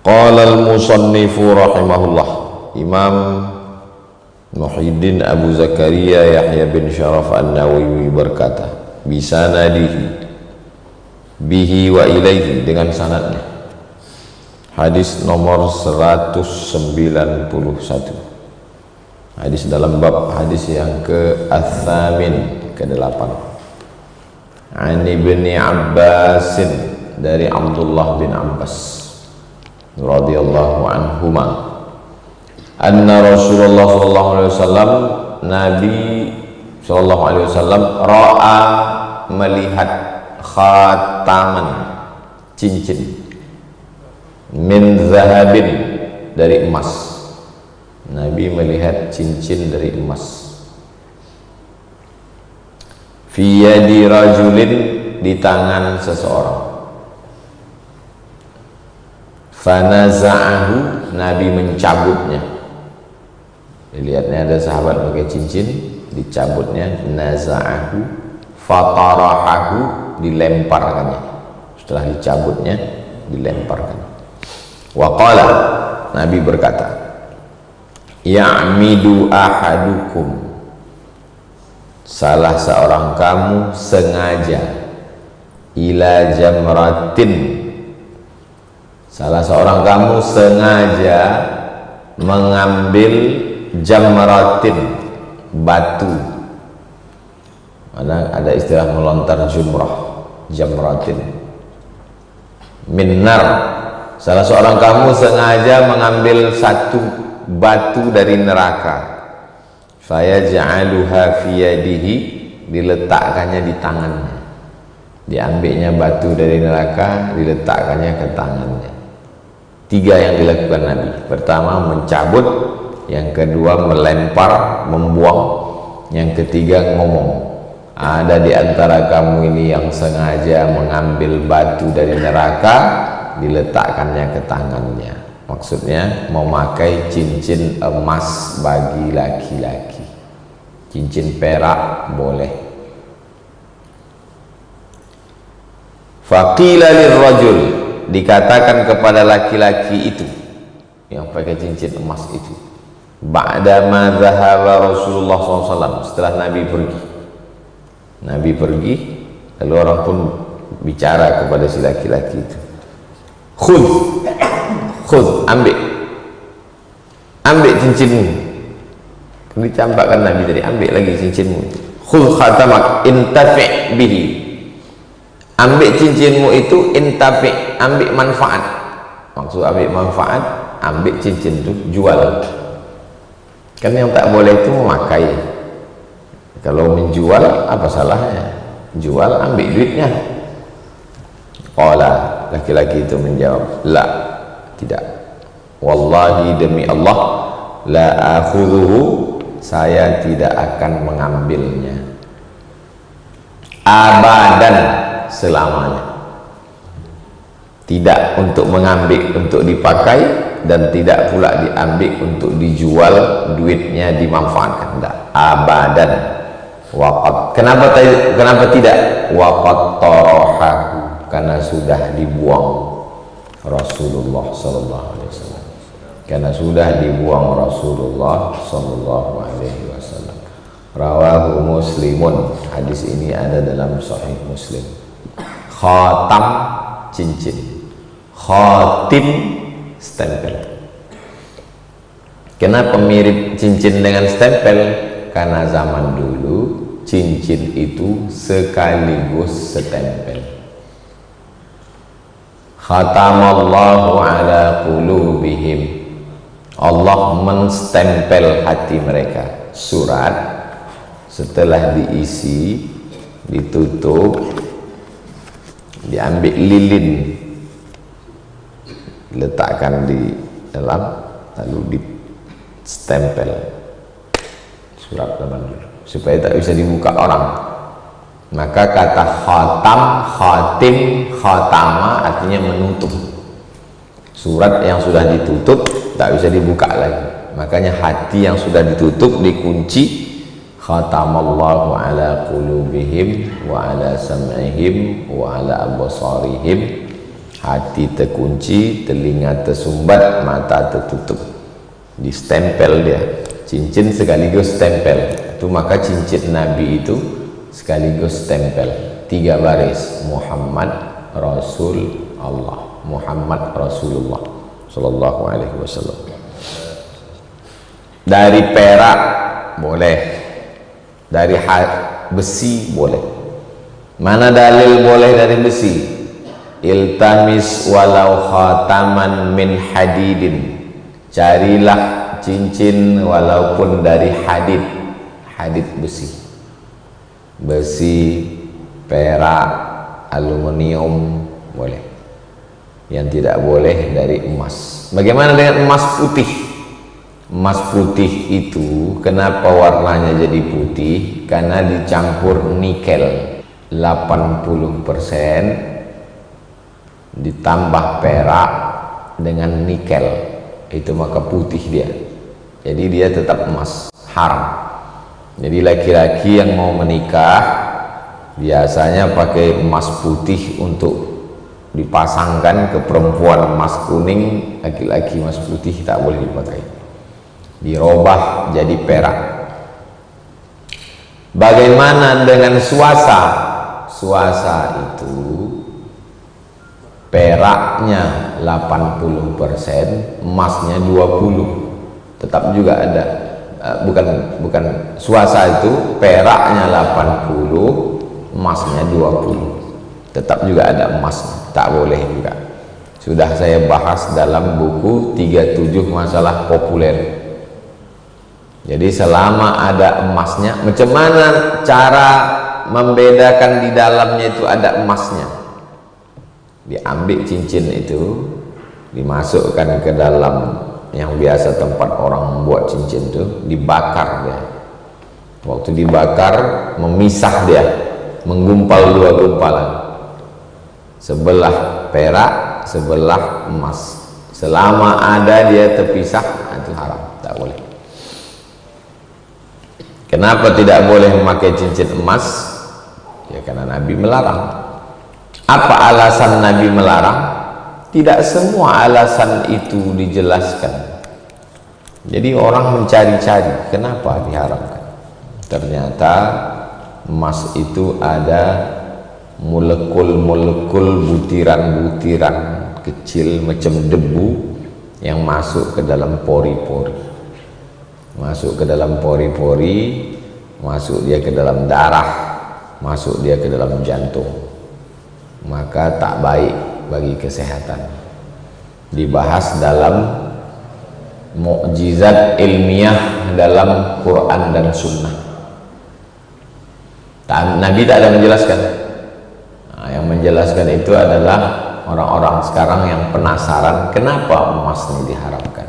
Qala al-musannifu rahimahullah, Imam Muhyiddin Abu Zakaria Yahya bin Syaraf An-Nawawi berkata, bisanadihi, bihi wa ilaihi, dengan sanadnya. Hadis nomor 191, hadis dalam bab hadis yang ke-8, ke-8. An Ibni Abbasin, dari Abdullah bin Abbas radhiyallahu anhuma, anna Rasulullah sallallahu alaihi wasallam, Nabi sallallahu alaihi wasallam, ra'a, melihat, khataman, cincin, min zahabin, dari emas. Nabi melihat cincin dari emas, fi yadi rajulin, di tangan seseorang. Fanaza'ahu, Nabi mencabutnya. Dilihatnya ada sahabat pakai cincin, dicabutnya. Naza'ahu, fatarahahu, dilemparkannya. Setelah dicabutnya, dilemparkan. Waqala, Nabi berkata, ya'midu ahadukum, salah seorang kamu sengaja, ila jamratin, salah seorang kamu sengaja mengambil jamratin, batu. Ada istilah melontar jumrah, jamratin, minnar. Salah seorang kamu sengaja mengambil satu batu dari neraka, fayaj'aluha fi yadihi, diletakkannya di tangannya. Diambilnya batu dari neraka, diletakkannya ke tangannya. 3 yang dilakukan Nabi. Pertama mencabut, yang kedua melempar, membuang, yang ketiga ngomong. Ada di antara kamu ini yang sengaja mengambil batu dari neraka, diletakkannya ke tangannya. Maksudnya memakai cincin emas bagi laki-laki. Cincin perak boleh. Faqila lirrajul, dikatakan kepada laki-laki itu yang pakai cincin emas itu, ba'dama dhahaba Rasulullah SAW, setelah Nabi pergi, lalu orang pun bicara kepada si laki-laki itu, khudh, ambil cincinmu. Dicampakkan Nabi tadi, ambil lagi cincinmu. Khudh khatamak, intafi' bihi, ambil cincinmu itu, intafi', ambil manfaat. Maksud ambil manfaat, ambil cincin itu, jual. Kan yang tak boleh itu memakai. Kalau menjual, apa salahnya? Jual, ambil duitnya. Qala, laki-laki itu menjawab, la, tidak. Wallahi, demi Allah, la akhudhuhu, saya tidak akan mengambilnya. Abadan, selamanya. Tidak untuk mengambil untuk dipakai, dan tidak pula diambil untuk dijual, duitnya dimanfaatkan. Tidak. Abadan. Waqad. Kenapa tidak? Waqad tarahahu, karena sudah dibuang Rasulullah sallallahu alaihi wasallam. Karena sudah dibuang Rasulullah sallallahu alaihi wasallam. Rawahu Muslimun, hadis ini ada dalam Sahih Muslim. Khatam, cincin. Khatim, stempel. Kenapa mirip cincin dengan stempel? Karena zaman dulu cincin itu sekaligus stempel. Khatamallahu ala qulubihim, Allah menstempel hati mereka. Surat setelah diisi, ditutup, diambil lilin, letakkan di dalam, lalu distempel surat zaman dulu supaya tak bisa dibuka orang. Maka kata khatam, khatim, khatama artinya menutup. Surat yang sudah ditutup tak bisa dibuka lagi. Makanya hati yang sudah ditutup dikunci. Khatamallahu ala qulubihim wa ala sam'ihim wa ala absarihim Hati terkunci, telinga tersumbat, mata tertutup. Distempel dia. Cincin sekaligus tempel. Itu maka cincin Nabi itu sekaligus tempel. 3 baris. Muhammad Rasul Allah. Muhammad Rasulullah Sallallahu Alaihi Wasallam. Dari perak boleh, dari besi boleh. Mana dalil boleh dari besi? Iltamis walau khataman min hadidin. Carilah cincin walaupun dari hadid. Hadid besi. Besi, perak, aluminium boleh. Yang tidak boleh dari emas. Bagaimana dengan emas putih? Emas putih itu kenapa warnanya jadi putih? Karena dicampur nikel 80% ditambah perak dengan nikel, itu maka putih dia. Jadi dia tetap emas, haram. Jadi laki-laki yang mau menikah biasanya pakai emas putih untuk dipasangkan ke perempuan emas kuning, laki-laki emas putih tak boleh dipakai. Dirubah jadi perak. Bagaimana dengan suasa? Suasa itu peraknya 80%, emasnya 20%. Tetap juga ada bukan suasa itu peraknya 80%, emasnya 20%. Tetap juga ada emas, tak boleh juga. Sudah saya bahas dalam buku 37 masalah populer. Jadi selama ada emasnya, macam mana cara membedakan di dalamnya itu ada emasnya? Diambil cincin itu, dimasukkan ke dalam yang biasa tempat orang membuat cincin itu, dibakar dia. Waktu dibakar, memisah dia, menggumpal 2 gumpalan. Sebelah perak, sebelah emas. Selama ada dia terpisah, itu haram, tak boleh. Kenapa tidak boleh memakai cincin emas? Ya karena Nabi melarang. Apa alasan Nabi melarang? Tidak semua alasan itu dijelaskan. Jadi orang mencari-cari kenapa diharamkan. Ternyata emas itu ada molekul-molekul, butiran-butiran kecil macam debu yang masuk ke dalam pori-pori. Masuk ke dalam pori-pori, masuk dia ke dalam darah, masuk dia ke dalam jantung. Maka tak baik bagi kesehatan. Dibahas dalam mukjizat ilmiah dalam Quran dan Sunnah. Nabi tak ada menjelaskan. Nah, yang menjelaskan itu adalah orang-orang sekarang yang penasaran kenapa emas ini diharamkan.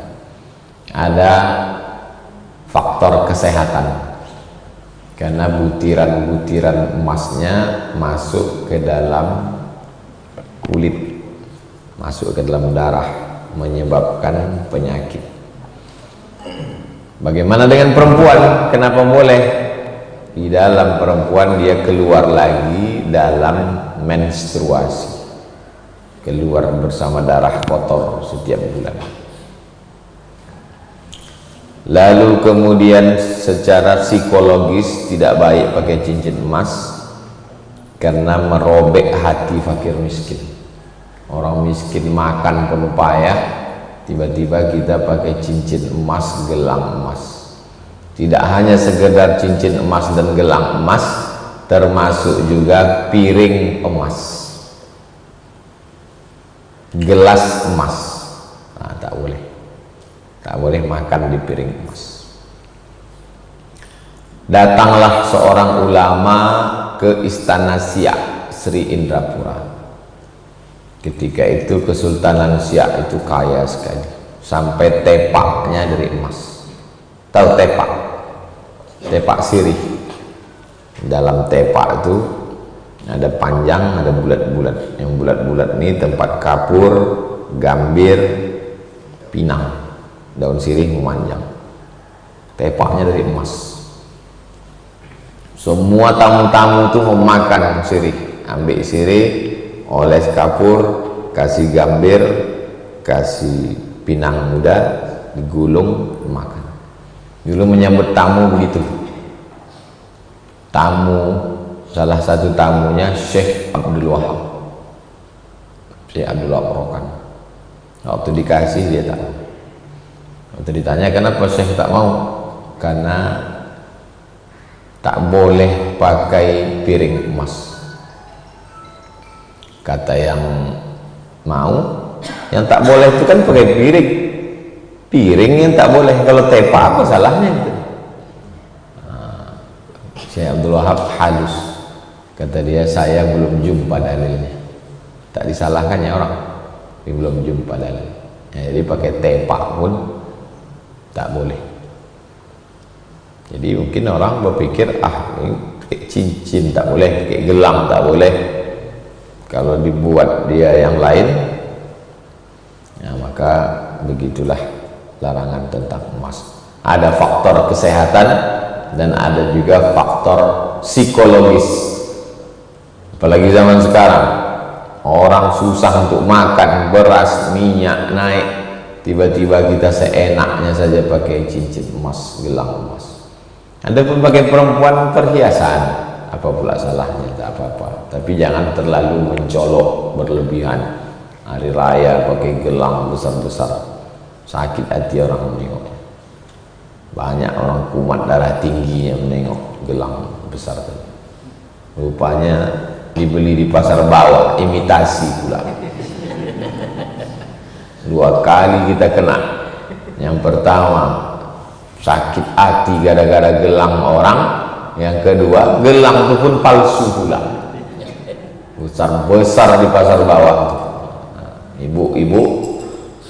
Ada faktor kesehatan. Karena butiran-butiran emasnya masuk ke dalam kulit, masuk ke dalam darah, menyebabkan penyakit. Bagaimana dengan perempuan? Kenapa boleh? Di dalam perempuan dia keluar lagi dalam menstruasi, keluar bersama darah kotor setiap bulan. Lalu kemudian secara psikologis tidak baik pakai cincin emas karena merobek hati fakir miskin. Orang miskin makan penuh payah, tiba-tiba kita pakai cincin emas, gelang emas. Tidak hanya sekedar cincin emas dan gelang emas, termasuk juga piring emas, gelas emas. Nah, tak boleh. Tak boleh makan di piring emas. Datanglah seorang ulama ke Istana Siak Sri Indrapura. Ketika itu Kesultanan Siak itu kaya sekali, sampai tepaknya dari emas. Tahu tepak? Tepak sirih. Dalam tepak itu ada panjang, ada bulat-bulat. Yang bulat-bulat ini tempat kapur, gambir, pinang. Daun sirih memanjang. Tepaknya dari emas. Semua tamu-tamu itu memakan sirih. Ambil sirih, oles kapur, kasih gambir, kasih pinang muda, digulung, makan. Dulu menyambut tamu begitu. Tamu, salah satu tamunya Syekh Abdul Wahab. Syekh Abdul Wahab Rokan. Waktu dikasih dia tak mau. Waktu ditanya kenapa Syekh tak mau? Karena tak boleh pakai piring emas. Kata yang mau, yang tak boleh itu kan pakai piring. Piring yang tak boleh. Kalau tepa apa salahnya gitu. Syekh Abdul Wahab halus. Kata dia, saya belum jumpa dalilnya. Tak disalahkan ya orang, dia belum jumpa dalil. Jadi pakai tepak pun tak boleh. Jadi mungkin orang berpikir, ini pakai cincin tak boleh, pakai gelang tak boleh. Kalau dibuat dia yang lain, ya maka begitulah larangan tentang emas. Ada faktor kesehatan dan ada juga faktor psikologis. Apalagi zaman sekarang, orang susah untuk makan, beras, minyak naik, tiba-tiba kita seenaknya saja pakai cincin emas, gelang emas. Ada pun pakai perempuan perhiasan, apa pula salahnya, tak apa-apa. Tapi jangan terlalu mencolok berlebihan. Hari raya pakai gelang besar-besar, sakit hati orang menengok. Banyak orang kumat darah tinggi yang menengok gelang besar tadi. Rupanya dibeli di pasar bawah, imitasi pula. 2 kali kita kena. Yang pertama sakit hati gara-gara gelang orang, yang kedua gelang itu pun palsu pula, besar di pasar bawah. Ibu-ibu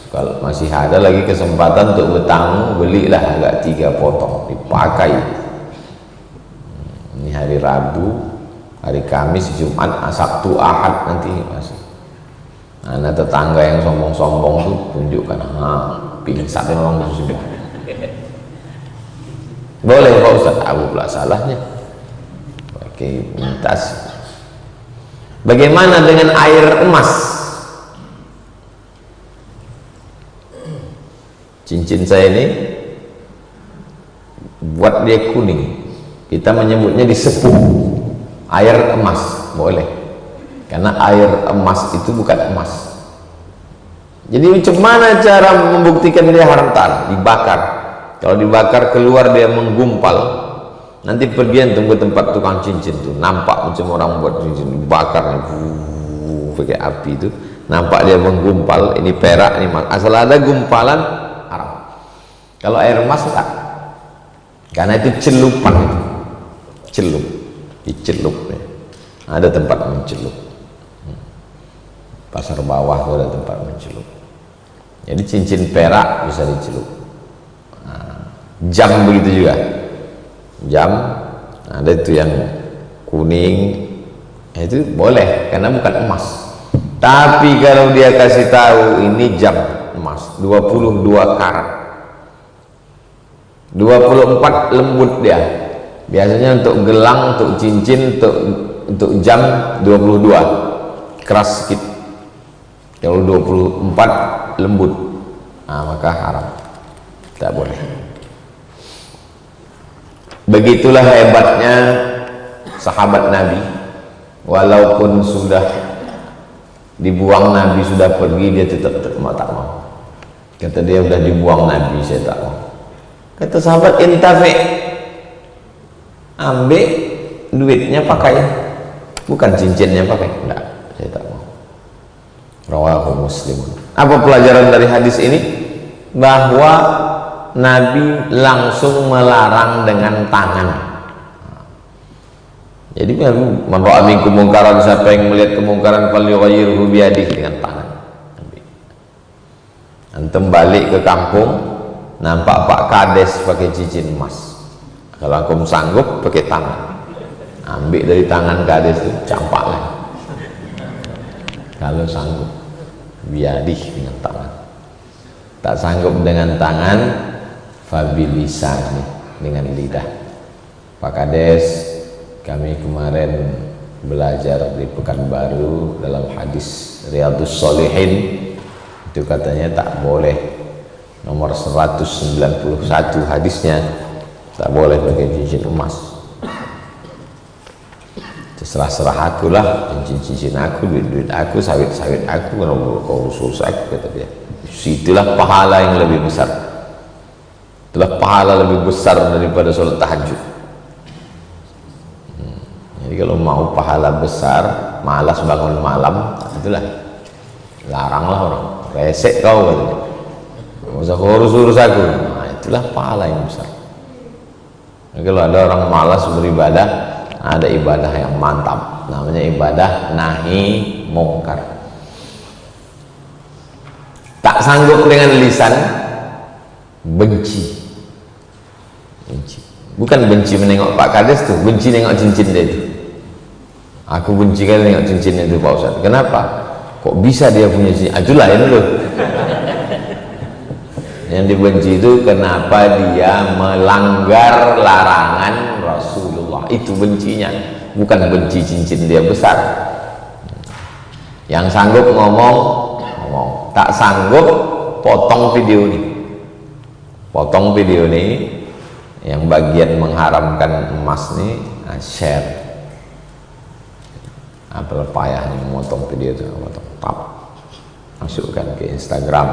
kalau masih ada lagi kesempatan untuk bertamu, belilah agak 3 potong dipakai. Ini hari Rabu, hari Kamis, Jumat, Sabtu, Ahad nanti masih. Nah, tetangga yang sombong-sombong tuh tunjukkan, pingsan orang semua. Boleh Pak Ustaz, aku pula salahnya pakai imitasi. Bagaimana dengan air emas? Cincin saya ini buat dia kuning, kita menyebutnya disepuh. Air emas boleh, karena air emas itu bukan emas. Jadi macam mana cara membuktikan dia haram? Dibakar. Kalau dibakar keluar dia menggumpal, nanti pergi ke tempat tukang cincin tuh, nampak macam orang buat cincin, dibakar pakai api itu, nampak dia menggumpal. Ini perak, ini emas. Asal ada gumpalan haram. Kalau air emas tak, karena itu celupan, celup, dicelup ya. Ada tempat mencelup. Pasar bawah itu ada tempat mencelup. Jadi cincin perak bisa dicelup. Jam begitu juga. Jam ada itu yang kuning, itu boleh karena bukan emas. Tapi kalau dia kasih tahu ini jam emas 22 karat, 24 lembut dia. Biasanya untuk gelang, untuk cincin, untuk jam 22 keras sedikit. Kalau 24 lembut, maka haram, tak boleh. Begitulah hebatnya sahabat Nabi. Walaupun sudah dibuang Nabi, sudah pergi, dia tetap tak mau. Kata dia, udah dibuang Nabi, saya tak mau. Kata sahabat, intafi, ambil duitnya pakai, bukan cincinnya pakai. Enggak, saya tak mau. Rawahu Muslim. Apa pelajaran dari hadis ini? Bahwa Nabi langsung melarang dengan tangan. Jadi man ra'a minkum mungkaran, siapa yang melihat kemungkaran falyughayyirhu biyadihi, dengan tangan. Antum balik ke kampung, nampak Pak Kades pakai cincin emas. Kalau antum sanggup pakai tangan, ambil dari tangan Kades itu, campaklah. Kalau sanggup biyadihi, dengan tangan. Tak sanggup dengan tangan, fabilisan, dengan lidah. Pak Kades, kami kemarin belajar di Pekanbaru dalam hadis Riyadhus Shalihin itu katanya tak boleh, nomor 191 hadisnya, tak boleh pakai cincin emas. Terserah aku lah, cincin aku, duit aku, sawit aku, kalau kau usul aku, kata dia. Situlah pahala yang lebih besar, itulah pahala lebih besar daripada sholat tahajud. Jadi kalau mau pahala besar, malas bangun malam, itulah laranglah orang, resek kau katanya, nggak usah urus aku. Nah, itulah pahala yang besar. Nah, kalau ada orang malas beribadah, ada ibadah yang mantap, namanya ibadah nahi mungkar. Tak sanggup dengan lisan, benci, bukan benci menengok Pak Kades tuh, benci nengok cincin dia itu. Aku benci kan nengok cincin itu Pak Ustadz. Kenapa? Kok bisa dia punya cincin? Itu lain loh. Yang dibenci itu kenapa dia melanggar larangan Rasulullah, itu bencinya, bukan benci cincin dia besar. Yang sanggup ngomong, tak sanggup potong video ini, yang bagian mengharamkan emas nih, share. Apa payahnya memotong video itu, masukkan ke Instagram,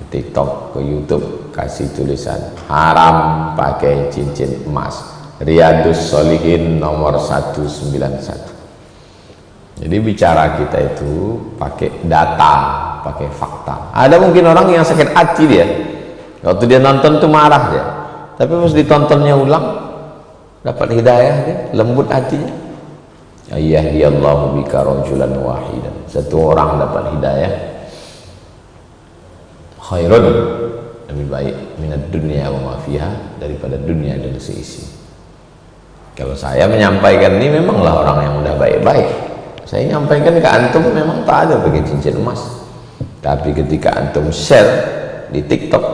ke TikTok, ke YouTube, kasih tulisan haram pakai cincin emas, Riyadhus Shalihin nomor 191. Jadi bicara kita itu pakai data, pakai fakta. Ada mungkin orang yang sakit hati dia, waktu dia nonton tuh marah dia, tapi pas ditontonnya ulang dapat hidayah, dia lembut hatinya. Yahdiyallahu bika rajulan wahidan, satu orang dapat hidayah, khairun, lebih baik minad dunya wa ma fiha, daripada dunia dan seisi. Kalau saya menyampaikan ini memanglah orang yang udah baik-baik, saya nyampaikan ke antum memang tak ada pakai cincin emas. Tapi ketika antum share di TikTok,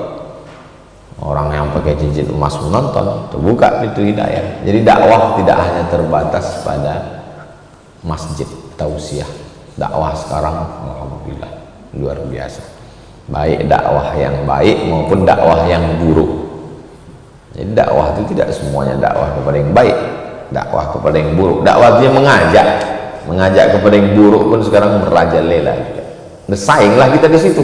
orang yang pakai cincin emas menonton, terbuka pintu hidayah. Jadi dakwah tidak hanya terbatas pada masjid, tausiah. Dakwah sekarang alhamdulillah luar biasa, baik dakwah yang baik maupun dakwah yang buruk. Jadi dakwah itu tidak semuanya dakwah kepada yang baik, dakwah kepada yang buruk. Dakwah dia mengajak kepada yang buruk pun sekarang merajalela juga. Bersainglah kita di situ.